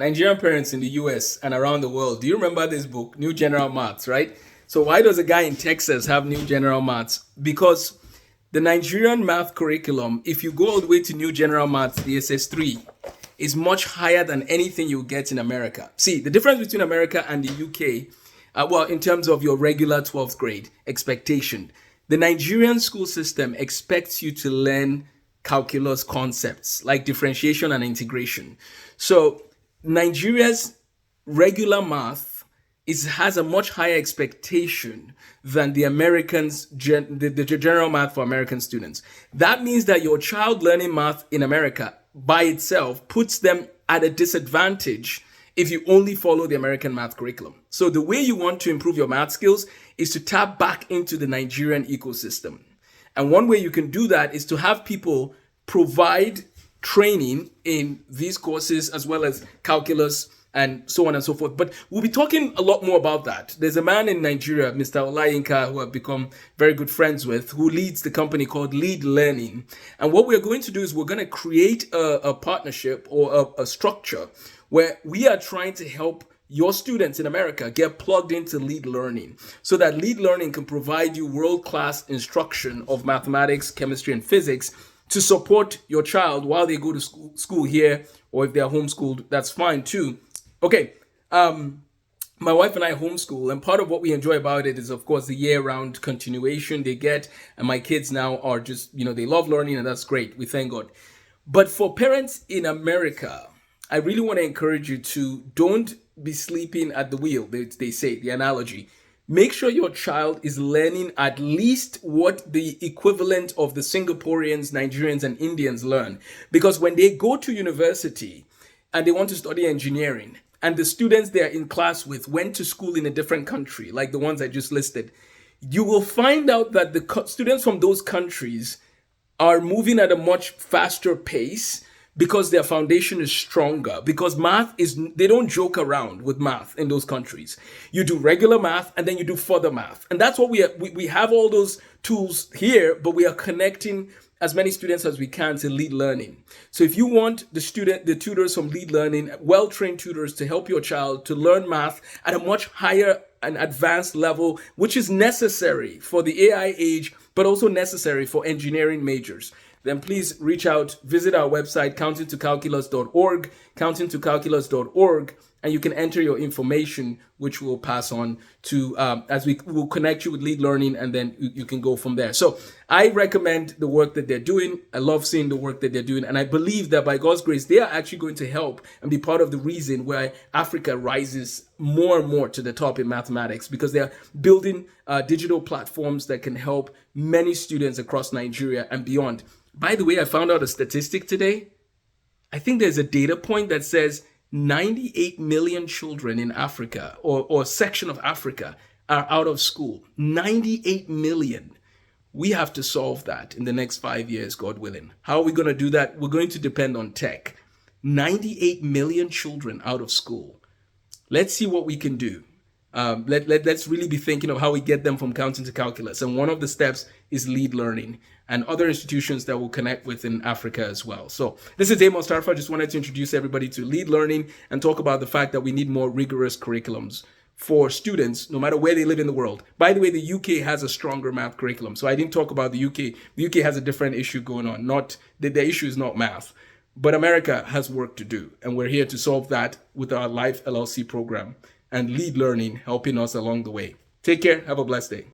Nigerian parents in the US and around the world, do you remember this book, New General Maths, right? So why does a guy in Texas have New General Maths? Because the Nigerian math curriculum, if you go all the way to New General Maths, the SS3, is much higher than anything you'll get in America. See, the difference between America and the UK, well, in terms of your regular 12th grade expectation, the Nigerian school system expects you to learn calculus concepts like differentiation and integration. So Nigeria's regular math has a much higher expectation than the Americans, the general math for American students. That means that your child learning math in America by itself puts them at a disadvantage if you only follow the American math curriculum. So the way you want to improve your math skills is to tap back into the Nigerian ecosystem. And one way you can do that is to have people provide training in these courses as well as calculus and so on and so forth. But we'll be talking a lot more about that. There's a man in Nigeria, Mr. Olayinka, who I've become very good friends with, who leads the company called Lead Learning. And what we're going to do is we're going to create a partnership or a structure where we are trying to help your students in America get plugged into Lead Learning so that Lead Learning can provide you world-class instruction of mathematics, chemistry, and physics to support your child while they go to school here, or if they're homeschooled, that's fine too. Okay, my wife and I homeschool, and part of what we enjoy about it is, of course, the year-round continuation they get, and my kids now are just, they love learning, and that's great. We thank God. But for parents in America, I really want to encourage you to don't be sleeping at the wheel, they say, the analogy. Make sure your child is learning at least what the equivalent of the Singaporeans, Nigerians, and Indians learn. Because when they go to university and they want to study engineering, and the students they're in class with went to school in a different country, like the ones I just listed, you will find out that the students from those countries are moving at a much faster pace because their foundation is stronger. Because they don't joke around with math in those countries. You do regular math and then you do further math. And that's what we have all those tools here, but we are connecting as many students as we can to Lead Learning. So if you want the tutors from Lead Learning, well-trained tutors to help your child to learn math at a much higher and advanced level, which is necessary for the AI age, but also necessary for engineering majors, then please reach out, visit our website, countingtocalculus.org, countingtocalculus.org, and you can enter your information, which we'll pass on to, as we will connect you with Lead Learning, and then you can go from there. So I recommend the work that they're doing. I love seeing the work that they're doing. And I believe that by God's grace, they are actually going to help and be part of the reason why Africa rises more and more to the top in mathematics, because they're building digital platforms that can help many students across Nigeria and beyond. By the way, I found out a statistic today. I think there's a data point that says 98 million children in Africa or a section of Africa are out of school. 98 million. We have to solve that in the next 5 years, God willing. How are we going to do that? We're going to depend on tech. 98 million children out of school. Let's see what we can do. Let's really be thinking of how we get them from counting to calculus. And one of the steps is Lead Learning and other institutions that we'll connect with in Africa as well. So this is Amos Tarfa. Just wanted to introduce everybody to Lead Learning and talk about the fact that we need more rigorous curriculums for students, no matter where they live in the world. By the way, the UK has a stronger math curriculum. So I didn't talk about the UK. The UK has a different issue going on. The issue is not math. But America has work to do. And we're here to solve that with our Life LLC program and Lead Learning helping us along the way. Take care. Have a blessed day.